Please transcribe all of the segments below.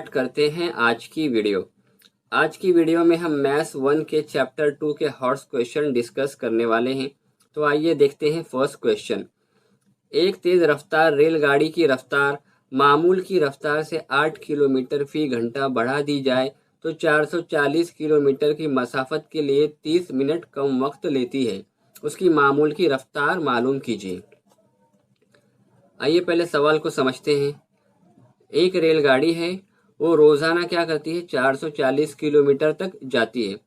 करते हैं आज की वीडियो। आज की वीडियो में हम मैथ्स 1 के चैप्टर 2 के हॉट्स क्वेश्चन डिस्कस करने वाले हैं। तो आइए देखते हैं फर्स्ट क्वेश्चन। एक तेज रफ्तार रेलगाड़ी की रफ्तार मामूल की रफ्तार से 8 किलोमीटर फी घंटा बढ़ा दी जाए तो 440 किलोमीटर की मसाफत के लिए 30 मिनट कम वक्त लेती है। उसकी मामूल की रफ्तार मालूम कीजिए। आइए पहले सवाल को समझते हैं। एक रेलगाड़ी है, वो रोजाना क्या करती है, 440 किलोमीटर तक जाती है।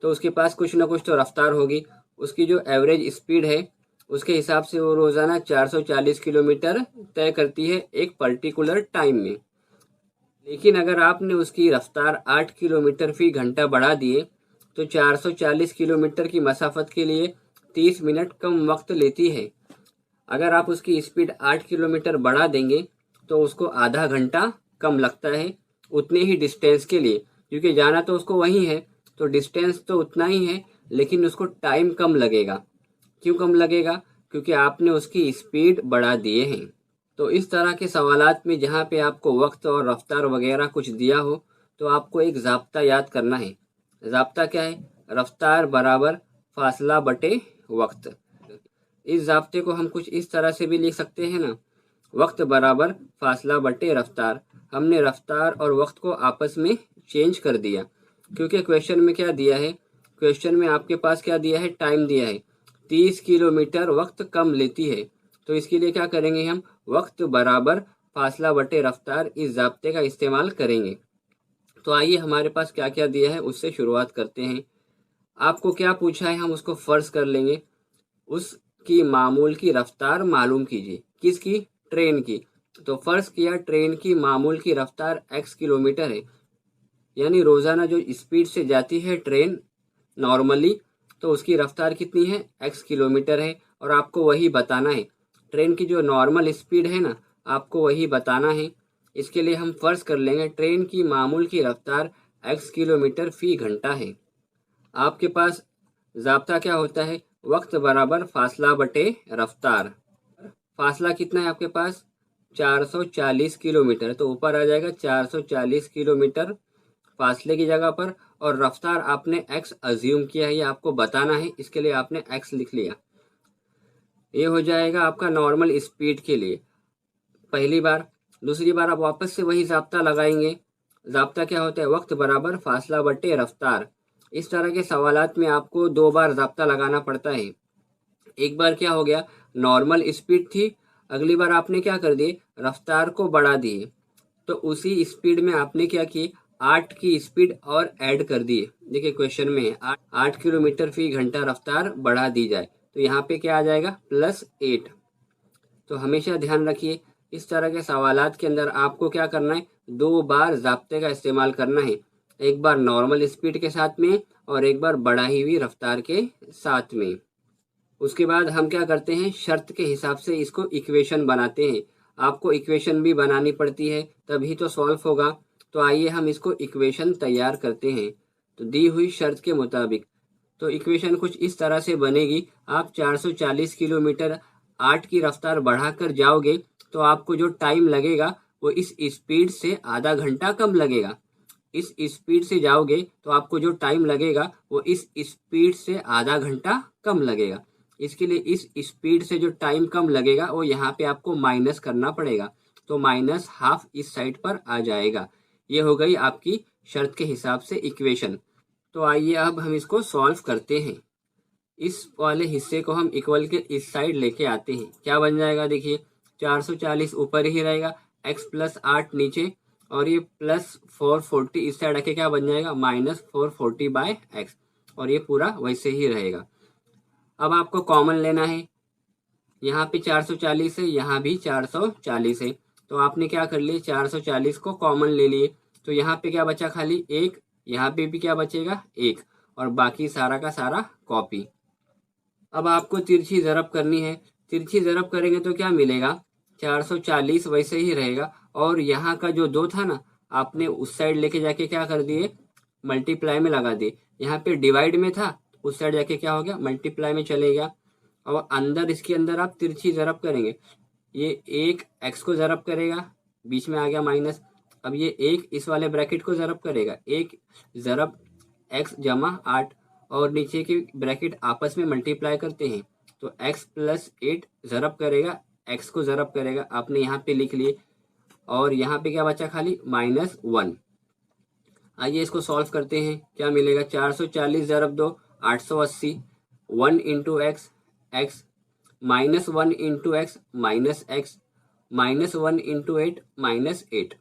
तो उसके पास कुछ ना कुछ तो रफ्तार होगी। उसकी जो एवरेज स्पीड है उसके हिसाब से वो रोजाना 440 किलोमीटर तय करती है एक पर्टिकुलर टाइम में। लेकिन अगर आपने उसकी रफ्तार 8 किलोमीटर फी घंटा बढ़ा दिए तो 440 किलोमीटर की मसाफत के लिए 30 मिनट कम वक्त लेती है। अगर आप उसकी स्पीड 8 किलोमीटर बढ़ा देंगे तो उसको आधा घंटा कम लगता है उतने ही डिस्टेंस के लिए, क्योंकि जाना तो उसको वही है, तो डिस्टेंस तो उतना ही है लेकिन उसको टाइम कम लगेगा। क्यों कम लगेगा? क्योंकि आपने उसकी स्पीड बढ़ा दिए हैं। तो इस तरह के सवालात में जहाँ पे आपको वक्त और रफ्तार वगैरह कुछ दिया हो तो आपको एक ज़ाब्ता याद करना है। ज़ाब्ता क्या है? रफ्तार बराबर फासला बटे वक्त। इस ज़ाब्ते को हम कुछ इस तरह से भी लिख सकते हैं ना, वक्त बराबर फासला बटे रफ्तार। हमने रफ्तार और वक्त को आपस में चेंज कर दिया, क्योंकि क्वेश्चन में क्या दिया है, क्वेश्चन में आपके पास क्या दिया है, टाइम दिया है 30 किलोमीटर वक्त कम लेती है। तो इसके लिए क्या करेंगे हम, वक्त बराबर फासला बटे रफ्तार इस ज़ाब्ते का इस्तेमाल करेंगे। तो आइए हमारे पास क्या क्या दिया है उससे शुरुआत करते हैं। आपको क्या पूछा है हम उसको फर्ज कर लेंगे। उसकी मामूल की रफ्तार मालूम कीजिए। किसकी? ट्रेन की। तो फर्ज किया ट्रेन की मामूल की रफ्तार x किलोमीटर है, यानी रोजाना जो स्पीड से जाती है ट्रेन नॉर्मली, तो उसकी रफ्तार कितनी है, x किलोमीटर है। और आपको वही बताना है, ट्रेन की जो नॉर्मल स्पीड है ना, आपको वही बताना है। इसके लिए हम फर्ज कर लेंगे ट्रेन की मामूल की रफ्तार x किलोमीटर फी घंटा है। आपके पास ज़ाब्ता क्या होता है, वक्त बराबर फासला बटे रफ्तार। फासला कितना है आपके पास, 440 किलोमीटर, तो ऊपर आ जाएगा 440 किलोमीटर फासले की जगह पर। और रफ्तार आपने x अज्यूम किया है, ये आपको बताना है, इसके लिए आपने x लिख लिया। ये हो जाएगा आपका नॉर्मल स्पीड के लिए पहली बार। दूसरी बार आप वापस से वही ज़ाब्ता लगाएंगे। ज़ाब्ता क्या होता है, वक्त बराबर फासला बटे रफ्तार। इस तरह के सवालात में आपको दो बार ज़ाब्ता लगाना पड़ता है। एक बार क्या हो गया, नॉर्मल स्पीड थी, अगली बार आपने क्या कर दिए, रफ्तार को बढ़ा दिए। तो उसी स्पीड में आपने क्या किए, 8 की स्पीड और ऐड कर दिए। देखिए क्वेश्चन में है 8 किलोमीटर फी घंटा रफ्तार बढ़ा दी जाए, तो यहाँ पे क्या आ जाएगा, +8। तो हमेशा ध्यान रखिए इस तरह के सवालात के अंदर आपको क्या करना है, दो बार ज़ाब्ते का इस्तेमाल करना है। एक बार नॉर्मल स्पीड के साथ में और एक बार बढ़ाई हुई रफ्तार के साथ में। उसके बाद हम क्या करते हैं, शर्त के हिसाब से इसको इक्वेशन बनाते हैं। आपको इक्वेशन भी बनानी पड़ती है तभी तो सॉल्व होगा। तो आइए हम इसको इक्वेशन तैयार करते हैं। तो दी हुई शर्त के मुताबिक तो इक्वेशन कुछ इस तरह से बनेगी। आप 440 किलोमीटर 8 की रफ्तार बढ़ाकर जाओगे तो आपको जो टाइम लगेगा वो इस स्पीड से आधा घंटा कम लगेगा। इस स्पीड से जाओगे तो आपको जो टाइम लगेगा वो इस स्पीड से आधा घंटा कम लगेगा। इसके लिए इस स्पीड से जो टाइम कम लगेगा वो यहाँ पे आपको माइनस करना पड़ेगा, तो -12 इस साइड पर आ जाएगा। ये हो गई आपकी शर्त के हिसाब से इक्वेशन। तो आइए अब हम इसको सॉल्व करते हैं। इस वाले हिस्से को हम इक्वल के इस साइड लेके आते हैं। क्या बन जाएगा, देखिए 440 ऊपर ही रहेगा, x + 8 नीचे, और ये +440 इस साइड रखे, क्या बन जाएगा, -440/x, और ये पूरा वैसे ही रहेगा। अब आपको कॉमन लेना है, यहाँ पे 440 है, यहाँ भी 440 है, तो आपने क्या कर लिया, 440 को कॉमन ले लिए। तो यहाँ पे क्या बचा, खाली 1, यहाँ पे भी क्या बचेगा, 1, और बाकी सारा का सारा कॉपी। अब आपको तिरछी ज़रब करनी है। तिरछी ज़रब करेंगे तो क्या मिलेगा, 440 वैसे ही रहेगा, और यहाँ का जो 2 था ना, आपने उस साइड लेके जाके क्या कर दिए, मल्टीप्लाई में लगा दिए। यहाँ पे डिवाइड में था, उस साइड जाके क्या हो गया, मल्टीप्लाई में चले गया। और अंदर इसके अंदर आप तिरछी ज़रब करेंगे, ये 1 x को ज़रब करेगा, बीच में आ गया माइनस, अब ये 1 इस वाले ब्रैकेट को ज़रब करेगा, 1 ज़रब x जमा 8 और नीचे की ब्रैकेट आपस में मल्टीप्लाई करते हैं तो x प्लस 8 ज़रब करेगा, x को ज़रब करेगा, आपने यहाँ पे लिख लिए। और यहाँ पे क्या बचा खाली -1। आइए इसको सॉल्व करते हैं, क्या मिलेगा 440 ज़रब 2 880, 1 into x x, -1 into x -x, -1 into 8 -8।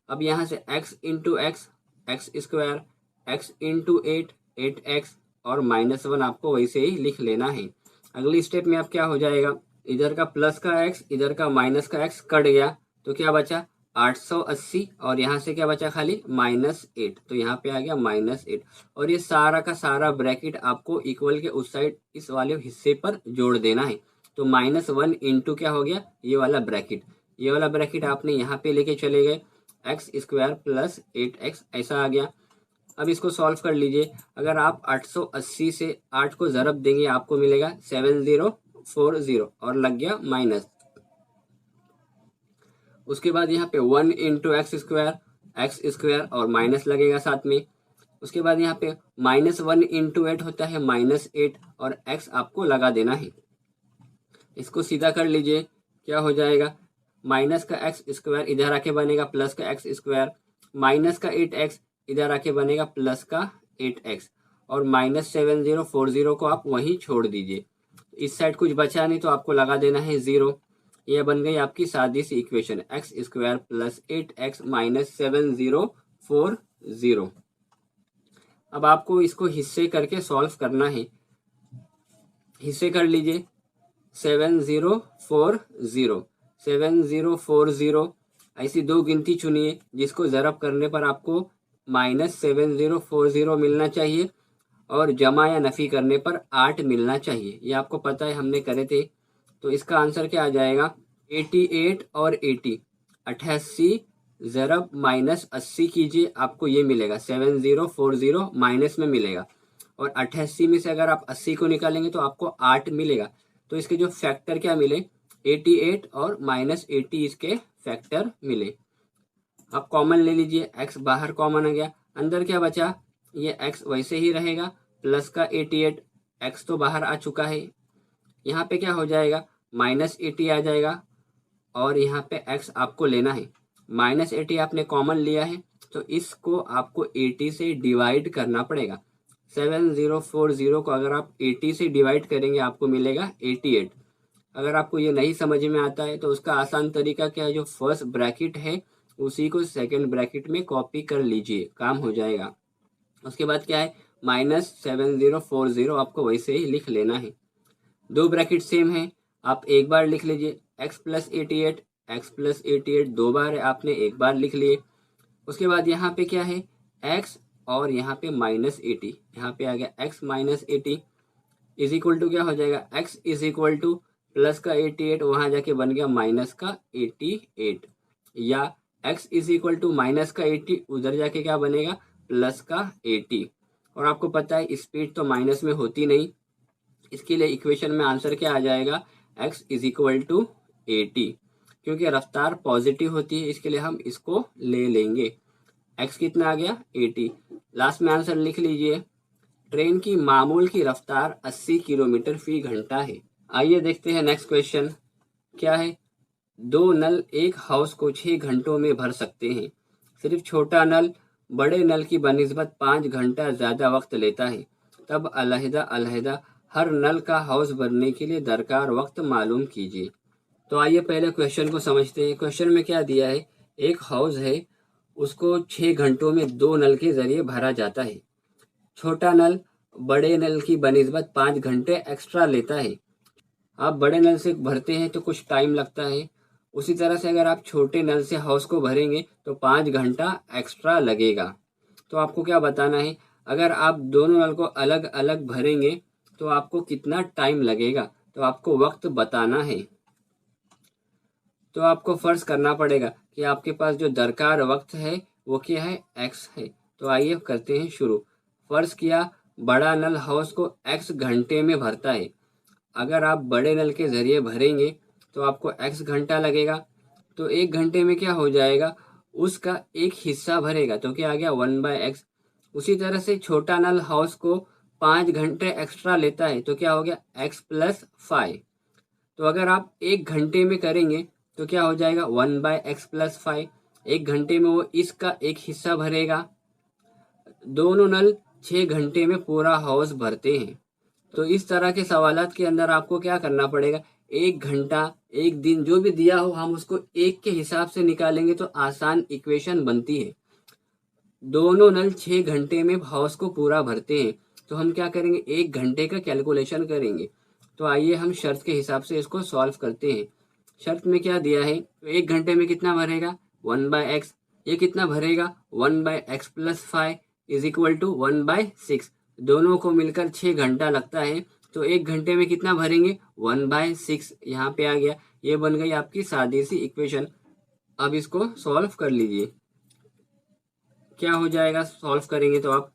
अब यहाँ से x into x x square, x into 8 8x और -1 आपको वैसे ही लिख लेना है। अगली स्टेप में अब क्या हो जाएगा, इधर का प्लस का x इधर का माइनस का x कट गया तो क्या बचा 880 और यहाँ से क्या बचा खाली -8, तो यहाँ पे आ गया -8। और ये सारा का सारा ब्रैकेट आपको इक्वल के उस साइड इस वाले हिस्से पर जोड़ देना है। तो -1 इंटू क्या हो गया ये वाला ब्रैकेट, ये वाला ब्रैकेट आपने यहाँ पे लेके चले गए, एक्स स्क्वायर प्लस 8x ऐसा आ गया। अब इसको सॉल्व कर लीजिए, अगर आप 880 से 8 को ज़रब देंगे आपको मिलेगा 7040 और लग गया माइनस। उसके बाद यहाँ पे 1 इंटू एक्स स्क्वायर और माइनस लगेगा साथ में। उसके बाद यहाँ पे -1 इंटू 8 होता है -8 और x आपको लगा देना है। इसको सीधा कर लीजिए, क्या हो जाएगा माइनस का एक्स स्क्वायर इधर आके बनेगा प्लस का एक्स स्क्वायर, माइनस का 8x इधर आके बनेगा प्लस का 8x और -7040 को आप वहीं छोड़ दीजिए। इस साइड कुछ बचा नहीं तो आपको लगा देना है 0। यह बन गई आपकी सादी सी equation x square plus 8x -7040। अब आपको इसको हिस्से करके सॉल्व करना है, हिस्से कर लीजिए 7040 ऐसी दो गिनती चुनिए जिसको ज़रब करने पर आपको -7040 मिलना चाहिए और जमा या नफ़ी करने पर 8 मिलना चाहिए। ये आपको पता है हमने करे थे। तो इसका आंसर क्या आ जाएगा 88 और 80, 88 ज़रब -80 कीजिए आपको ये मिलेगा 7040 माइनस में मिलेगा और 88 में से अगर आप 80 को निकालेंगे तो आपको 8 मिलेगा। तो इसके जो फैक्टर क्या मिले 88 और -80 इसके फैक्टर मिले। अब कॉमन ले लीजिए, x बाहर कॉमन आ गया, अंदर क्या बचा ये x वैसे ही रहेगा प्लस का 88, x तो बाहर आ चुका है। यहाँ पे क्या हो जाएगा -80 आ जाएगा और यहाँ पे x आपको लेना है, -80 आपने कॉमन लिया है तो इसको आपको 80 से डिवाइड करना पड़ेगा। 7040 को अगर आप 80 से डिवाइड करेंगे आपको मिलेगा 88। अगर आपको ये नहीं समझ में आता है तो उसका आसान तरीका क्या है, जो फर्स्ट ब्रैकेट है उसी को सेकंड ब्रैकेट में कॉपी कर लीजिए, काम हो जाएगा। उसके बाद क्या है -7040 आपको वैसे ही लिख लेना है। दो ब्रैकेट सेम है, आप एक बार लिख लीजिए x प्लस 88 दो बार है आपने एक बार लिख लिए। उसके बाद यहाँ पे क्या है x और यहाँ पे -80, यहाँ पे आ गया x -80 इज इक्वल टू क्या हो जाएगा x is equal two plus का 88 वहाँ जाके बन गया माइनस का 88 या x is equal to minus का 80 उधर जाके क्या बनेगा प्लस का 80। और आपको पता है स्पीड तो माइनस में होती नहीं, इसके लिए इक्वेशन में आंसर क्या आ जाएगा x इज इक्वल टू 80, क्योंकि रफ्तार पॉजिटिव होती है इसके लिए हम इसको ले लेंगे। x कितना आ गया 80। लास्ट में आंसर लिख लीजिए, ट्रेन की मामूल की रफ्तार 80 किलोमीटर फी घंटा है। आइए देखते हैं नेक्स्ट क्वेश्चन क्या है। दो नल एक हाउस को 6 घंटों में भर सकते हैं, सिर्फ छोटा नल बड़े नल की बनिस्बत 5 घंटा ज़्यादा वक्त लेता है, तब अलहदा अलहदा हर नल का हाउस भरने के लिए दरकार वक्त मालूम कीजिए। तो आइए पहले क्वेश्चन को समझते हैं। क्वेश्चन में क्या दिया है, एक हाउस है उसको 6 घंटों में 2 नल के ज़रिए भरा जाता है, छोटा नल बड़े नल की बनिस्बत 5 घंटे एक्स्ट्रा लेता है। आप बड़े नल से भरते हैं तो कुछ टाइम लगता है, उसी तरह से अगर आप छोटे नल से हाउस को भरेंगे तो 5 घंटा एक्स्ट्रा लगेगा। तो आपको क्या बताना है, अगर आप दोनों नल को अलग अलग भरेंगे तो आपको कितना टाइम लगेगा, तो आपको वक्त बताना है। तो आपको फर्ज करना पड़ेगा कि आपके पास जो दरकार वक्त है वो क्या है x है। तो आइए करते हैं शुरू। फर्ज किया बड़ा नल हाउस को x घंटे में भरता है, अगर आप बड़े नल के ज़रिए भरेंगे तो आपको x घंटा लगेगा। तो 1 घंटे में क्या हो जाएगा उसका एक हिस्सा भरेगा, तो क्या आ गया 1/x। उसी तरह से छोटा नल हाउस को 5 घंटे एक्स्ट्रा लेता है, तो क्या हो गया x+5। तो अगर आप 1 घंटे में करेंगे तो क्या हो जाएगा 1/x+5। 1 घंटे में वो इसका एक हिस्सा भरेगा। दोनों नल 6 घंटे में पूरा हाउस भरते हैं। तो इस तरह के सवालात के अंदर आपको क्या करना पड़ेगा, 1 घंटा, 1 दिन जो भी दिया हो हम उसको 1 के हिसाब से निकालेंगे तो आसान इक्वेशन बनती है। दोनों नल 6 घंटे में हाउस को पूरा भरते हैं, तो हम क्या करेंगे 1 घंटे का कैलकुलेशन करेंगे। तो आइए हम शर्त के हिसाब से इसको सॉल्व करते हैं। शर्त में क्या दिया है, तो 1 घंटे में कितना भरेगा 1/x। ये कितना भरेगा 1/x+5 इज इक्वल टू 1/6। दोनों को मिलकर 6 घंटा लगता है, तो 1 घंटे में कितना भरेंगे 1/6। यहाँ पे आ गया, ये बन गई आपकी सादी सी इक्वेशन। अब इसको सॉल्व कर लीजिए। क्या हो जाएगा सॉल्व करेंगे तो आप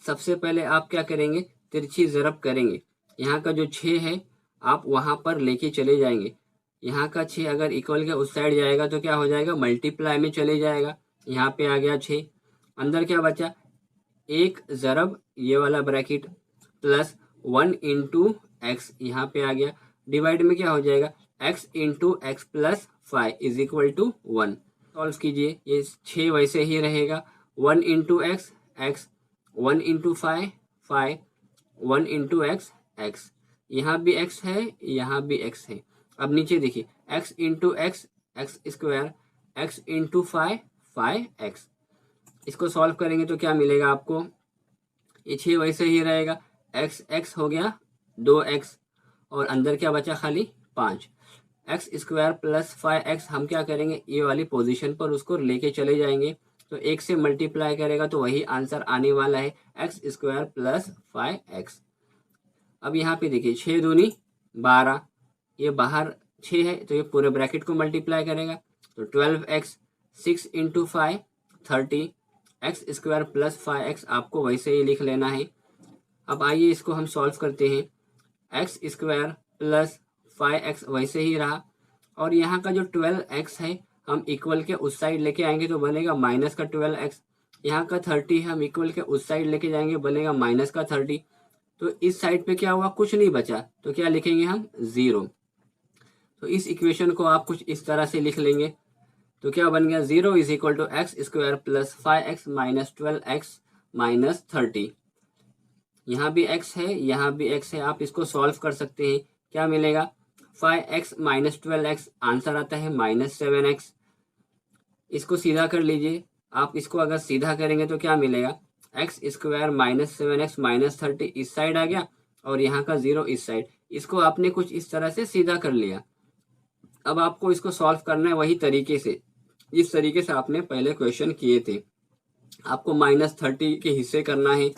सबसे पहले आप क्या करेंगे, तिरछी ज़रब करेंगे। यहाँ का जो 6 है आप वहाँ पर लेके चले जाएंगे। यहाँ का 6 अगर इक्वल के उस साइड जाएगा तो क्या हो जाएगा मल्टीप्लाई में चले जाएगा। यहाँ पे आ गया 6, अंदर क्या बचा, एक ज़रब ये वाला ब्रैकेट प्लस 1 × x यहाँ पे आ गया, डिवाइड में क्या हो जाएगा x × x+5 is equal to 1। Solve कीजिए, ये 6 वैसे ही रहेगा। 1 × x x, 1 × 5 5, 1 × x x। यहाँ भी x है, यहाँ भी x है। अब नीचे देखिए x × x x², x × 5 5x। इसको सॉल्व करेंगे तो क्या मिलेगा आपको, ये 6 वैसे ही रहेगा, x x हो गया 2x और अंदर क्या बचा खाली 5। x² + 5x हम क्या करेंगे, ये वाली पोजीशन पर उसको लेके चले जाएंगे, तो 1 से मल्टीप्लाई करेगा तो वही आंसर आने वाला है x² + 5x। अब यहाँ पे देखिए 6 दूनी 12, ये बाहर 6 है तो ये पूरे ब्रैकेट को मल्टीप्लाई करेगा, तो 12x। 6 × 5 30, x² + 5x आपको वैसे ही लिख लेना है। अब आइए इसको हम सॉल्व करते हैं। x² + 5x वैसे ही रहा, और यहाँ का जो 12x है हम इक्वल के उस साइड लेके आएंगे तो बनेगा माइनस का 12x। यहाँ का 30 हम इक्वल के उस साइड लेके जाएंगे, बनेगा माइनस का 30। तो इस साइड पे क्या हुआ, कुछ नहीं बचा, तो क्या लिखेंगे हम 0। तो इस इक्वेशन को आप कुछ इस तरह से लिख लेंगे, तो क्या बन गया 0 is equal to x² + 5x - 12x - 30। यहाँ भी x है, यहाँ भी x है, आप इसको सॉल्व कर सकते हैं। क्या मिलेगा 5x - 12x, आंसर आता है -7x। इसको सीधा कर लीजिए, आप इसको अगर सीधा करेंगे तो क्या मिलेगा x² - 7x - 30 इस साइड आ गया और यहाँ का 0 इस साइड। इसको आपने कुछ इस तरह से सीधा कर लिया। अब आपको इसको सॉल्व करना है वही तरीके से, इस तरीके से आपने पहले क्वेश्चन किए थे। आपको -30 के हिस्से करना है,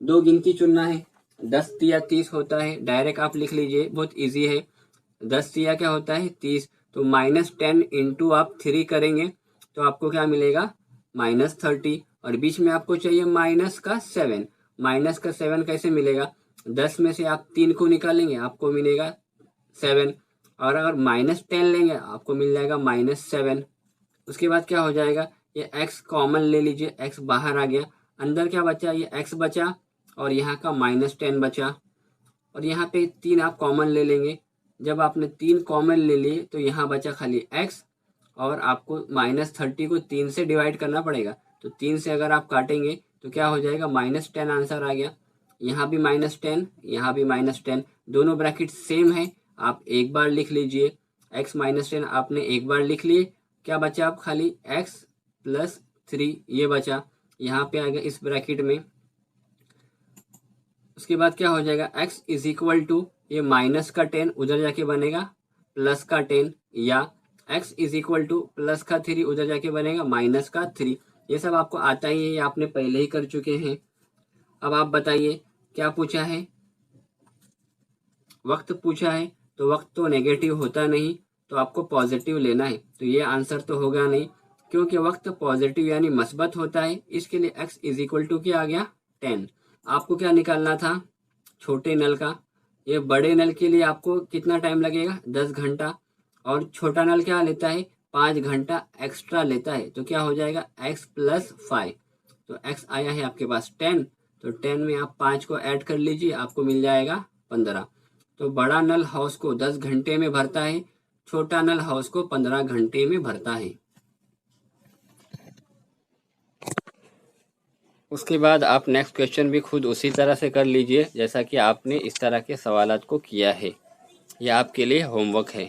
2 गिनती चुनना है। 10 तिया 30 होता है, डायरेक्ट आप लिख लीजिए, बहुत इजी है। 10 तिया क्या होता है 30, तो -10 × आप 3 करेंगे तो आपको क्या मिलेगा -30, और बीच में आपको चाहिए -7। -7 कैसे मिलेगा, 10 में से आप 3 को निकालेंगे आपको मिलेगा 7, और अगर -10 लेंगे आपको मिल जाएगा -7। उसके बाद क्या हो जाएगा, ये x कॉमन ले लीजिए, x बाहर आ गया, अंदर क्या बचा, ये x बचा और यहाँ का -10 बचा, और यहाँ पे 3 आप कॉमन ले लेंगे। जब आपने 3 कॉमन ले लिए तो यहाँ बचा खाली x, और आपको -30 को 3 से डिवाइड करना पड़ेगा, तो 3 से अगर आप काटेंगे तो क्या हो जाएगा -10 आंसर आ गया। यहाँ भी -10, यहाँ भी -10, दोनों ब्रैकेट सेम है, आप एक बार लिख लीजिए। x - 10 आपने एक बार लिख लिए, क्या बचा आप खाली x + 3 ये बचा, यहाँ पे आ गया इस ब्रैकेट में। उसके बाद क्या हो जाएगा x इज इक्वल टू, ये -10 उधर जाके बनेगा +10, या x इज इक्वल टू +3 उधर जाके बनेगा -3। ये सब आपको आता ही है, ये आपने पहले ही कर चुके हैं। अब आप बताइए क्या पूछा है, वक्त पूछा है, तो वक्त तो नेगेटिव होता नहीं, तो आपको पॉजिटिव लेना है, तो ये आंसर तो होगा नहीं, क्योंकि वक्त पॉजिटिव यानी मस्बत होता है। इसके लिए x इज इक्वल टू क्या आ गया 10। आपको क्या निकालना था छोटे नल का, ये बड़े नल के लिए आपको कितना टाइम लगेगा 10 घंटा, और छोटा नल क्या लेता है 5 घंटा एक्स्ट्रा लेता है तो क्या हो जाएगा x + 5। तो x आया है आपके पास 10, तो 10 में आप 5 को ऐड कर लीजिए, आपको मिल जाएगा 15। तो बड़ा नल हाउस को 10 घंटे में भरता है, छोटा नल हाउस को 15 घंटे में भरता है। उसके बाद आप नेक्स्ट क्वेश्चन भी खुद उसी तरह से कर लीजिए जैसा कि आपने इस तरह के सवालात को किया है। यह आपके लिए होमवर्क है।